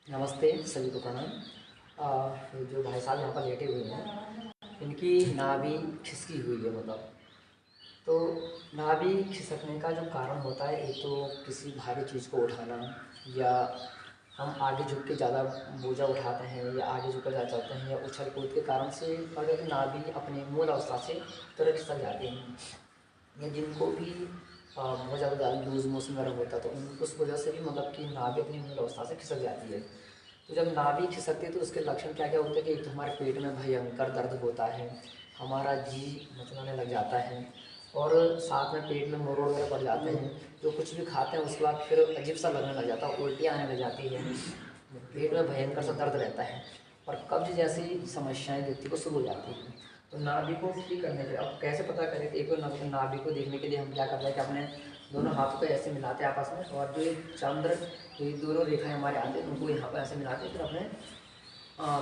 नमस्ते सभी को प्रणाम। ये जो भाई साहब यहाँ पर लेटे हुए हैं, इनकी नाभि खिसकी हुई है। मतलब तो नाभि खिसकने का जो कारण होता है, एक तो किसी भारी चीज़ को उठाना, या हम आगे झुक के ज़्यादा बोझा उठाते हैं, या आगे झुक कर ज़्यादा चलते हैं, या उछल कूद के कारण से अगर नाभि अपने मूल अवस्था से तुरंत खिसक जाते हैं। या जिनको भी बहुत ज़्यादा लूज़ मोशन वगैरह होता है, तो उस वजह से भी मतलब कि नाभि अपनी मूल अवस्था से खिसक जाती है। तो जब नाभि खिसकती है तो उसके लक्षण क्या क्या होते हैं कि एक तो हमारे पेट में भयंकर दर्द होता है, हमारा जी मचलाने लग जाता है, और साथ में पेट में मरोड़ वगैरह पड़ जाते हैं। जो कुछ भी खाते हैं उसके बाद फिर अजीब सा लगने लग जाता है, उल्टी आने लग जाती है, पेट में भयंकर सा दर्द रहता है, और कब्ज जैसी समस्याएं व्यक्ति को शुरू हो जाती हैं। तो नाभि को ठीक करने के लिए अब कैसे पता करें कि एक तो नाभि को देखने के लिए हम क्या करते हैं कि अपने दोनों हाथों को ऐसे मिलाते हैं आपस में, और जो एक चंद्र, जो ये दोनों रेखाएं हमारे आते हैं उनको यहाँ पर ऐसे मिलाते हैं, फिर अपने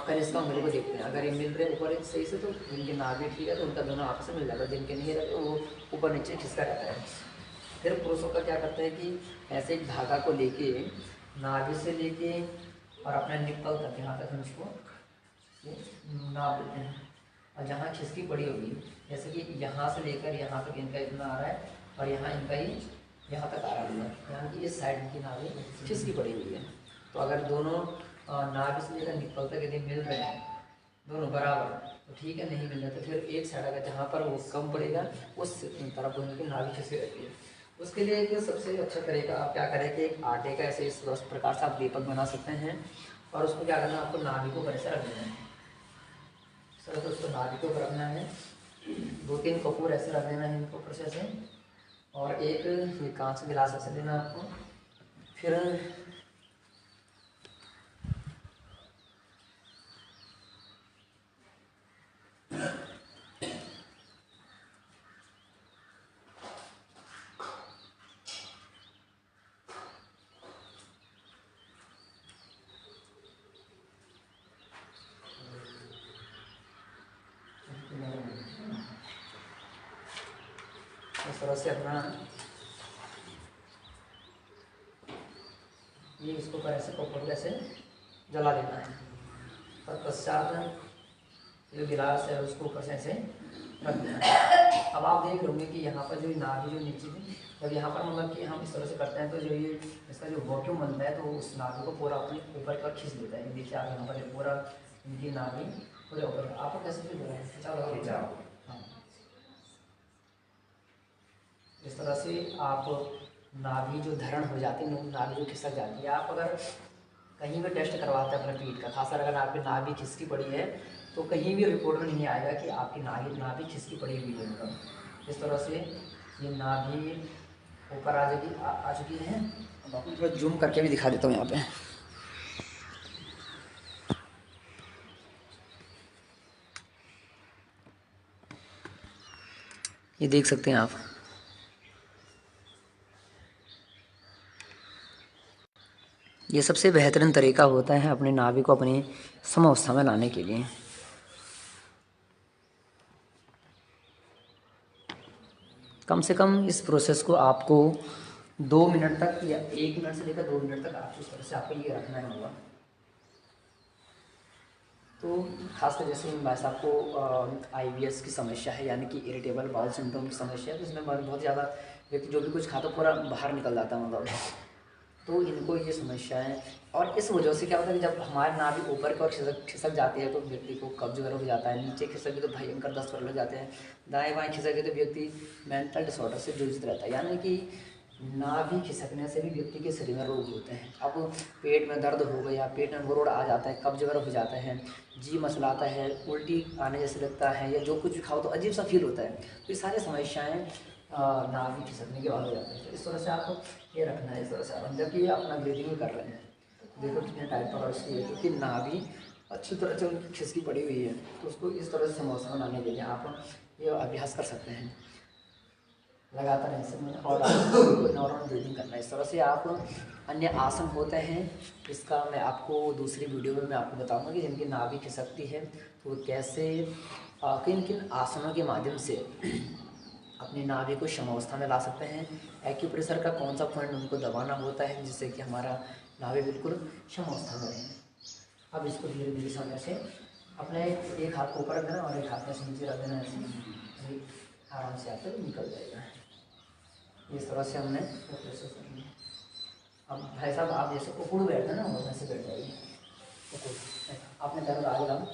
कनिष्का उंगली को देखते हैं। अगर ये मिल रहे ऊपर एक सही से तो जिनके नाभि ठीक है तो उनका दोनों आपस में मिल जाता है, जिनके नहीं रहते वो ऊपर नीचे खिसका रहता है। फिर पुरुषों का क्या करते हैं कि ऐसे एक धागा को लेके नाभि से लेके और अपने निप्पल तक यहाँ तक हम इसको नाप देते हैं, और जहाँ खिसकी पड़ी होगी, जैसे कि यहाँ से लेकर यहाँ तक इनका इतना आ रहा है, और यहाँ इनका ही यहाँ तक आ रहा है, यहाँ की इस साइड की नाभि खिसकी पड़ी हुई है। तो अगर दोनों नाभि से लेकर निप्पल तक यदि मिल रहे हैं दोनों बराबर, तो ठीक है। नहीं मिल रहे तो फिर एक साइड अगर जहाँ पर वो कम पड़ेगा उस तरफ उनकी नाभि खिसकी रहती है। उसके लिए एक सबसे अच्छा तरीका आप क्या करें कि एक आटे का ऐसे इस प्रकार से आप दीपक बना सकते हैं, और उसको क्या करना है, आपको नाभि को ऊपर ऐसे रख देना है। सर तो उसको नाभि के ऊपर रखना है, 2-3 कपूर ऐसे रख देना है इनको ऊपर से ऐसे, और एक ये कांच गिलास ऐसे लेना आपको। फिर इस तरह से अपना ये इसको ऊपर ऐसे कपूर ऐसे जला देना है। तत्पश्चात जो गिलास है उसको ऊपर से ऐसे रख देना है। अब आप देख लोगे कि यहाँ पर जो नाभि जो नीचे थी, जब यहाँ पर मतलब कि हम इस तरह से करते हैं तो जो ये इसका जो वॉक्यूम बनता है तो उस नाभि को पूरा अपने ऊपर की ओर खींच देता है। देखिए आप यहाँ पर पूरा इनकी नाभि पूरे ऊपर, आपको कैसे फील हो रहा है? खींचा हाँ, इस तरह से आप नाभि जो धरण हो जाती है, नाभि जो खिसक जाती है, आप अगर कहीं भी टेस्ट करवाते हैं अपने पीठ का, खासकर अगर आपकी नाभि खिसकी पड़ी है तो कहीं भी रिपोर्ट में नहीं आएगा कि आपकी नाभि खिसकी पड़ी हुई है। मतलब इस तरह से ये नाभि ऊपर आ जाएगी, आ चुकी है। अब आपको थोड़ा जूम करके भी दिखा देता हूँ यहाँ पे। ये देख सकते हैं आप, ये सबसे बेहतरीन तरीका होता है अपने नाभि को अपनी समावस्था में लाने के लिए। कम से कम इस प्रोसेस को आपको 2 मिनट तक या 1 मिनट से लेकर 2 मिनट तक आपको इस तरह से आपको ये रखना है होगा। तो खासकर जैसे भाई साहब को IBS की समस्या है, यानी कि इरिटेबल बाउल सिंड्रोम की समस्या है, तो इसमें बहुत ज़्यादा व्यक्ति जो भी कुछ खाता पूरा बाहर निकल जाता है मतलब। तो इनको ये समस्या है, और इस वजह से क्या होता है कि जब हमारे नाभि ऊपर की ओर खिसक जाती है तो व्यक्ति को कब्ज वगैरह हो जाता है, नीचे खिसक तो भयंकर दस्त लग जाते हैं, दाएँ बाएँ खिसके तो व्यक्ति मेंटल डिसऑर्डर से जूझता रहता है। यानी कि नाभि खिसकने से भी व्यक्ति के शरीर में रोग होते हैं। अब पेट में दर्द हो गया, पेट में मरोड़ आ जाता है, कब्ज वगैरह हो जाता है, जी मचलाता है, उल्टी आने जैसे लगता है, या जो कुछ भी खाओ तो अजीब सा फील होता है, तो ये सारी समस्याएं नाभि खिसकने के बाद हो जाती है। तो इस तरह से आपको ये रखना है, इस तरह से आप जबकि ये अपना ब्रीदिंग कर रहे हैं, देखो कितने टाइट पकड़ उसकी है, क्योंकि नाभि अच्छी तरह से उनकी खिसकी पड़ी हुई है। तो उसको इस तरह से समोसा बनाने के लिए आप ये अभ्यास कर सकते हैं लगातार ऐसे में, और आपको नॉर्मल ब्रीदिंग करना है। इस तरह से आप अन्य आसन होते हैं, इसका मैं आपको दूसरी वीडियो में मैं आपको बताऊंगा कि जिनकी नाभि खिसकती है तो वो कैसे किन किन आसनों के माध्यम से अपनी नाभि को समावस्था में ला सकते हैं। एक्यूप्रेशर का कौन सा पॉइंट उनको दबाना होता है जिससे कि हमारा नाभि बिल्कुल समावस्था में रहें। अब इसको धीरे धीरे से ऐसे अपने एक हाथ को ऊपर रख देना और एक हाथ ऐसे नीचे रख देना, ऐसे आराम से आपको निकल जाएगा। इस तरह से हमने प्रोसेस करनी है। अब भाई साहब आप जैसे उकड़ बैठते ना, वो ऐसे बैठ जाइए, उकड़ आपने पैरों आगे डालो,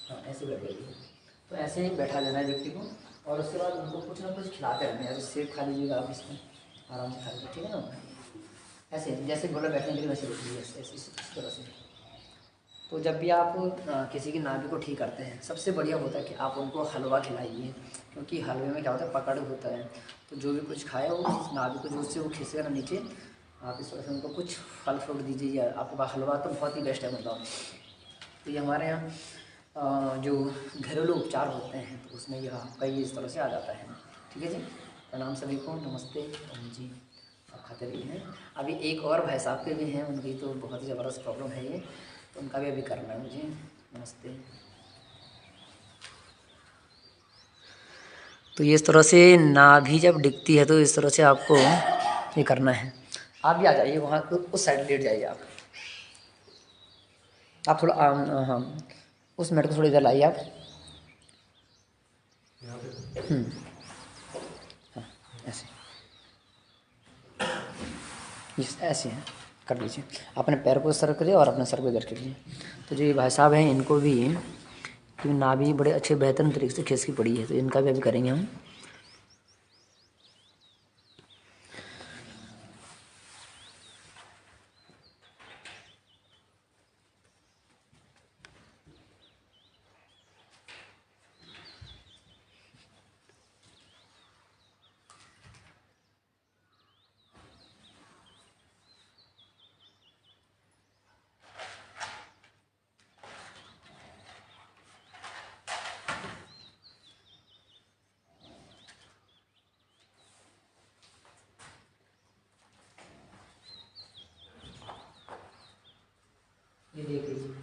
हाँ ऐसे बैठ जाइए। तो ऐसे ही बैठा देना है व्यक्ति को, और उसके बाद उनको कुछ ना कुछ खिलाते रहना है। सेब खा लीजिएगा आप इसमें आराम से खा लीजिए, ठीक है ना। ऐसे जैसे बोला बैठने के लिए वैसे बैठ लीजिए, ऐसे इस तरह से। तो जब भी आप किसी की नाभि को ठीक करते हैं, सबसे बढ़िया होता है कि आप उनको हलवा खिलाइए, क्योंकि हलवे में क्या होता है, पकड़ होता है। तो जो भी कुछ खाए वो नाभि को जो उससे वो खिसके ना नीचे, आप इस तरह से उनको कुछ फल फ्रूट दीजिए, या आपके पास हलवा तो बहुत ही बेस्ट है मतलब। तो ये हमारे यहाँ जो घरेलू उपचार होते हैं, तो उसमें यह आपका ये इस तरह से आ जाता है। ठीक है जी, प्रणाम सभी को, नमस्ते। ओम जी, आप खाते रहिए हैं। अभी एक और भाई साहब के भी हैं, उनकी तो बहुत ही ज़बरदस्त प्रॉब्लम है ये, तो उनका भी अभी करना है मुझे। नमस्ते। तो ये इस तरह से नाभि जब दिखती है तो इस तरह से आपको ये करना है। आप भी आ जाइए वहाँ उस साइड लेट जाइए आप थोड़ा हाँ उस मेट को थोड़ी इधर लाइए आप। हाँ ऐसे, ऐसे हैं, कर लीजिए। अपने पैर को सर करिए और अपने सर को इधर करिए। तो जो ये भाई साहब हैं, इनको भी क्योंकि नाभि बड़े अच्छे बेहतरीन तरीके से खिसकी पड़ी है, तो इनका भी अभी करेंगे हम। ये देख लीजिए,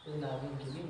तो नाभि की भी